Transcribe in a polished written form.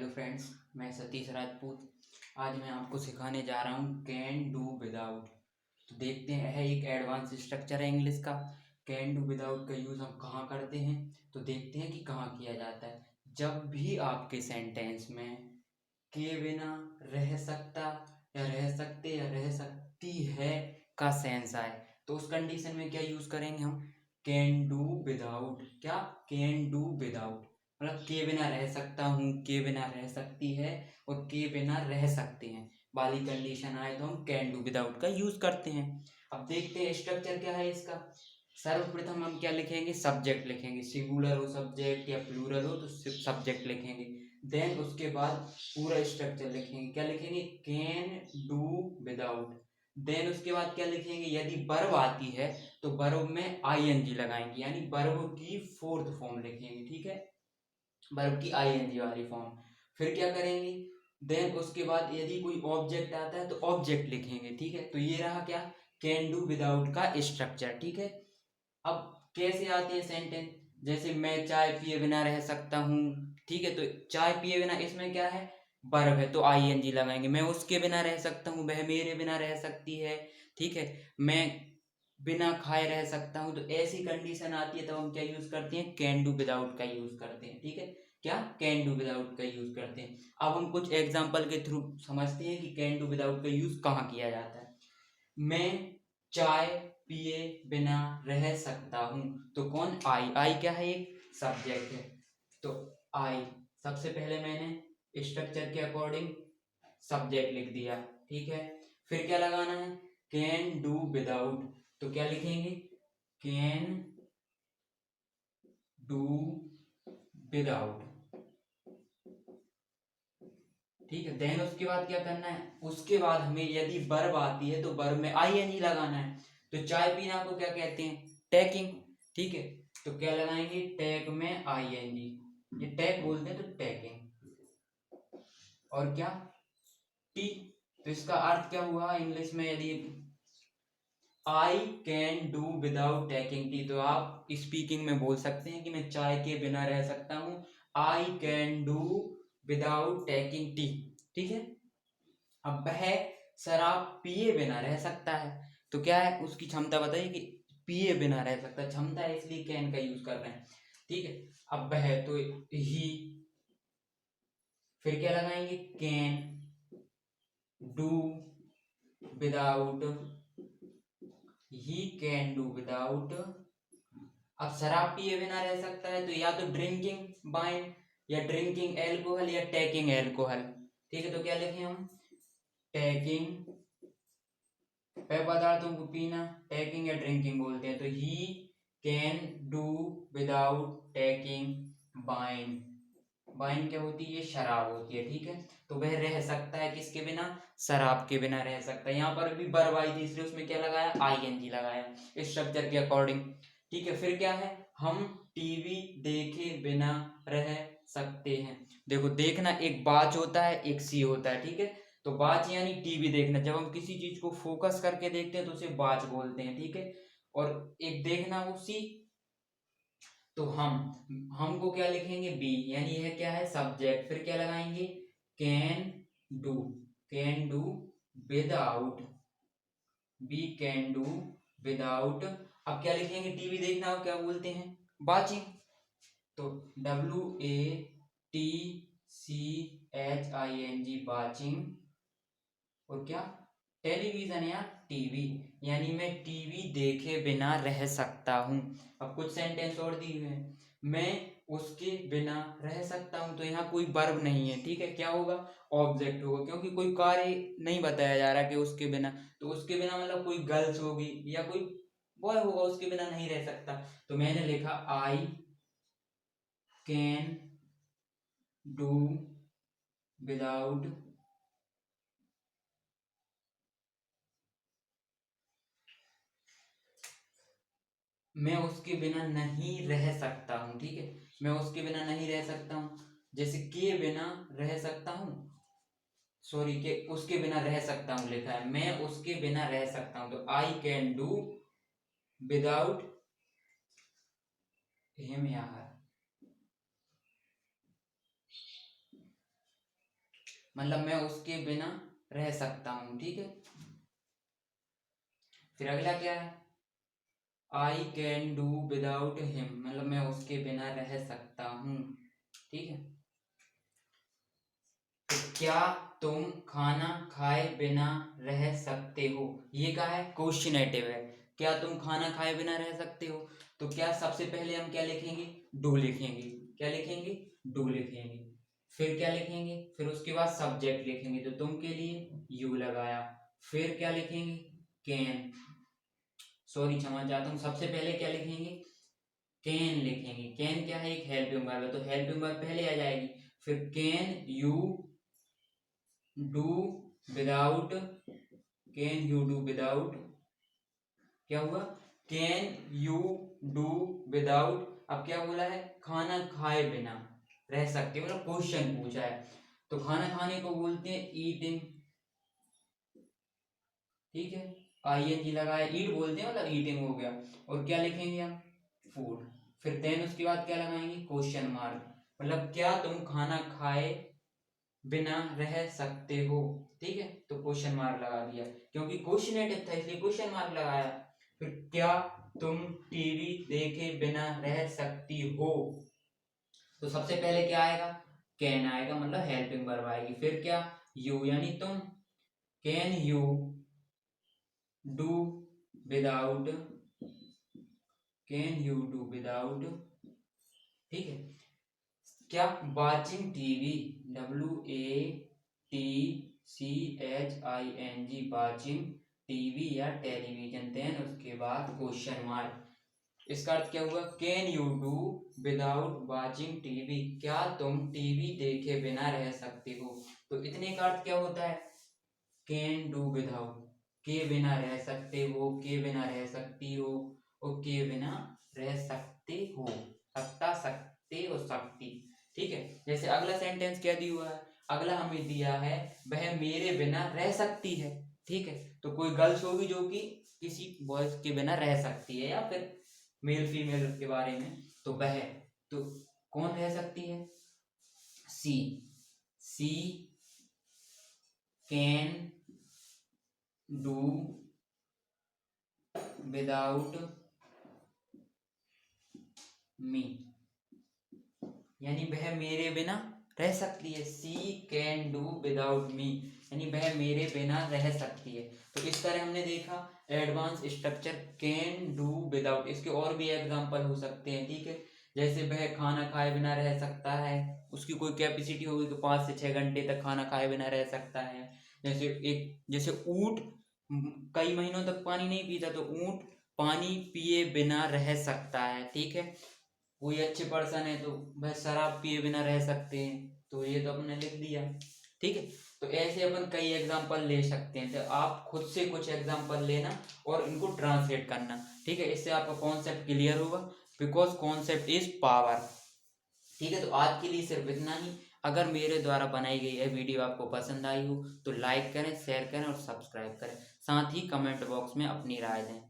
Hello friends, मैं सतीश राजपूत। आज मैं आपको सिखाने जा रहा हूँ कैन डू विदाउट। तो देखते हैं, है एक एडवांस स्ट्रक्चर है इंग्लिश का। कैन डू विदाउट का यूज़ हम कहाँ करते हैं, तो देखते हैं कि कहाँ किया जाता है। जब भी आपके सेंटेंस में के बिना रह सकता या रह सकते या रह सकती है का सेंस आए, तो उस कंडीशन में क्या यूज़ करेंगे हम? Can do without. क्या? कैन डू विदाउट मतलब के बिना रह सकता हूँ, के बिना रह सकती है और के बिना रह सकते हैं वाली कंडीशन आए तो हम कैन डू विदाउट का यूज करते हैं। अब देखते हैं स्ट्रक्चर क्या है इसका। सर्वप्रथम हम क्या लिखेंगे? सब्जेक्ट लिखेंगे। सिंगुलर हो सब्जेक्ट या प्लूरल हो तो सब्जेक्ट लिखेंगे। देन उसके बाद पूरा स्ट्रक्चर लिखेंगे। क्या लिखेंगे? Can do without. देन उसके बाद क्या लिखेंगे? यदि वर्ब आती है तो वर्ब में आईएनजी लगाएंगे, यानी वर्ब की फोर्थ फॉर्म लिखेंगे। ठीक है, वर्ब की आईएनजी वाली फॉर्म। फिर क्या करेंगे? देन उसके बाद यदि कोई ऑब्जेक्ट आता है तो ऑब्जेक्ट लिखेंगे। ठीक है, तो ये रहा क्या? कैन डू विदाउट का स्ट्रक्चर। ठीक है, अब कैसे आते हैं सेंटेंस? जैसे मैं चाय पिए बिना रह सकता हूँ। ठीक है, तो चाय पिए बिना इसमें क्या है? वर्ब है तो आईएनजी लगाएंगे। मैं उसके बिना रह सकता हूँ, वह मेरे बिना रह सकती है। ठीक है, मैं बिना खाए रह सकता हूँ। तो ऐसी कंडीशन आती है तब हम क्या यूज करते हैं? कैन डू विदाउट का यूज करते हैं। ठीक है, क्या? कैन डू विदाउट का यूज करते हैं। अब हम कुछ एग्जांपल के थ्रू समझते हैं कि कैन डू विदाउट का यूज कहाँ किया जाता है। मैं चाय पिए बिना रह सकता हूँ। तो कौन? आई क्या है? एक सब्जेक्ट है। तो आई, सबसे पहले मैंने स्ट्रक्चर के अकॉर्डिंग सब्जेक्ट लिख दिया। ठीक है, फिर क्या लगाना है? Can do without. तो क्या लिखेंगे? Can do without. ठीक है, देन उसके बाद क्या करना है? उसके बाद हमें यदि वर्ब आती है तो वर्ब में आईएनजी लगाना है। तो चाय पीना को क्या कहते हैं? टेकिंग। ठीक है, तो क्या लगाएंगे? टेक में आईएनजी। ये टेक बोलते हैं तो टेकिंग। और क्या? टी। तो इसका अर्थ क्या हुआ इंग्लिश में? यदि I can do without taking tea, तो आप स्पीकिंग में बोल सकते हैं कि मैं चाय के बिना रह सकता हूँ। I can do without taking tea. ठीक है, अब वह शराब पिए बिना रह सकता है। तो क्या है उसकी क्षमता? बताइए कि पिए बिना रह सकता है, क्षमता है, इसलिए कैन का यूज कर रहे हैं। ठीक है, अब वह तो ही। फिर क्या लगाएंगे? Can do without. He can do without. अब शराब पिए बिना रह सकता है तो या तो ड्रिंकिंग वाइन या ड्रिंकिंग एल्कोहल या टेकिंग एल्कोहल। ठीक है, तो क्या लिखें हम? टेकिंग पेय पदार्थों को पीना, टेकिंग या ड्रिंकिंग बोलते हैं। तो he can do without taking wine. Wine क्या होती है? ये शराब होती है। ठीक है, तो वह रह सकता है किसके बिना? शराब के बिना रह सकता है। यहाँ पर भी वर्ब आई थी इसलिए उसमें क्या लगाया? आईएनजी लगाया स्ट्रक्चर के अकॉर्डिंग। ठीक है, फिर क्या है? हम टीवी देखे बिना रह सकते हैं। देखो, देखना एक बाच होता है, एक सी होता है। ठीक है, तो बाच यानी टीवी देखना। जब हम किसी चीज को फोकस करके देखते हैं तो उसे बाच बोलते हैं। ठीक है, और एक देखना वो सी। तो हमको क्या लिखेंगे? बी, यानी यह क्या है? सब्जेक्ट। फिर क्या लगाएंगे? Can do. Can do without. B can do without. अब क्या लिखेंगे? टीवी देखना को क्या बोलते हैं? वाचिंग। तो WATCHING वाचिंग। और क्या? टेलीविजन या टीवी, यानी मैं टीवी देखे बिना रह सकता हूँ। अब कुछ सेंटेंस और दिए हुए हैं। मैं उसके बिना रह सकता हूँ, तो यहाँ कोई वर्ब नहीं है। ठीक है, क्या होगा? ऑब्जेक्ट होगा, क्योंकि कोई कार्य नहीं बताया जा रहा कि उसके बिना। तो उसके बिना मतलब कोई गर्ल्स होगी या कोई बॉय होगा, उसके बिना नहीं रह सकता। तो मैंने लिखा आई कैन डू विदाउट मैं उसके बिना नहीं रह सकता हूँ। ठीक है, मैं उसके बिना नहीं रह सकता हूँ। जैसे के बिना रह सकता हूँ, सॉरी, के उसके बिना रह सकता हूँ लिखा है, मैं उसके बिना रह सकता हूँ। तो I can do without him या हर। मतलब मैं उसके बिना रह सकता हूँ, ठीक है। फिर अगला क्या है, I can do without him, मतलब मैं उसके बिना रह सकता हूँ, ठीक है। तो क्या तुम खाना खाए बिना रह सकते हो, ये क्या है, क्वेश्चनेटिव है। क्या तुम खाना खाए बिना रह सकते हो, तो क्या सबसे पहले हम क्या लिखेंगे, डू लिखेंगे। क्या लिखेंगे, डू लिखेंगे। फिर क्या लिखेंगे, फिर उसके बाद सब्जेक्ट लिखेंगे, तो तुम के लिए यू लगाया। फिर क्या लिखेंगे, कैन, सॉरी क्षमा चाहता हूँ, सबसे पहले क्या लिखेंगे, कैन लिखेंगे। कैन क्या है, एक हेल्पिंग वर्ब है, तो हेल्पिंग वर्ब पहले आ जाएगी। फिर can you do without, can you do without, क्या हुआ, कैन यू डू विदाउट, अब क्या बोला है, खाना खाए बिना रह सकते, मतलब क्वेश्चन पूछा है, तो खाना खाने को बोलते हैं ईटिंग, ठीक है। आईएनजी लगाया, ईट बोलते हैं, मतलब ईटिंग हो गया। और क्या लिखेंगे हम, फूड। फिर देन उसके बाद क्या लगाएंगे, क्वेश्चन मार्क, मतलब क्या तुम खाना खाए बिना रह सकते हो, ठीक है। तो क्वेश्चन मार्क लगा दिया, क्योंकि क्वेश्चनेटिव था इसलिए क्वेश्चन मार्क लगाया। फिर क्या तुम टीवी देखे बिना रह सकती हो, तो सबसे पहले क्या आएगा, कैन आएगा, मतलब हेल्पिंग वर्ब आएगी। फिर क्या, यू यानी तुम, can you do without, can you do without, ठीक है। क्या watching TV, WATCHING, watching TV या टेलीविजन, देन उसके बाद क्वेश्चन मार्क। इसका अर्थ क्या हुआ, can you do without watching TV, क्या तुम टीवी देखे बिना रह सकते हो। तो इतने का अर्थ क्या होता है, कैन डू विदाउट, के बिना रह सकते हो, के बिना रह सकती हो, और के बिना रह सकते हो, सकता, सकते और सकती, ठीक है। जैसे अगला सेंटेंस क्या दिया हुआ है, अगला हमें दिया है वह मेरे बिना रह सकती है, ठीक है। तो कोई गर्ल्स होगी जो कि किसी बॉयज के बिना रह सकती है, या फिर मेल फीमेल के बारे में, तो वह, तो कौन रह सकती है, सी, सी कैन डू विदाउट मी, यानी वह मेरे बिना रह सकती है, सी कैन डू विदाउट मी, यानी वह मेरे बिना रह सकती है। तो इस तरह हमने देखा advance structure can do without, इसके और भी एग्जांपल हो सकते हैं, ठीक है। जैसे वह खाना खाए बिना रह सकता है, उसकी कोई कैपेसिटी होगी तो 5 से 6 घंटे तक खाना खाए बिना रह सकता है। जैसे ऊंट कई महीनों तक पानी नहीं पीता, तो ऊंट पानी पिए बिना रह सकता है, ठीक है। कोई अच्छे पर्सन है तो वह शराब पिए बिना रह सकते हैं, तो ये तो अपने लिख दिया, ठीक है। तो ऐसे अपन कई एग्जांपल ले सकते हैं, तो आप खुद से कुछ एग्जांपल लेना और इनको ट्रांसलेट करना, ठीक है। इससे आपका कॉन्सेप्ट क्लियर होगा, बिकॉज कॉन्सेप्ट इज पावर, ठीक है। तो आज के लिए सिर्फ इतना ही। अगर मेरे द्वारा बनाई गई यह वीडियो आपको पसंद आई हो तो लाइक करें, शेयर करें और सब्सक्राइब करें, साथ ही कमेंट बॉक्स में अपनी राय दें।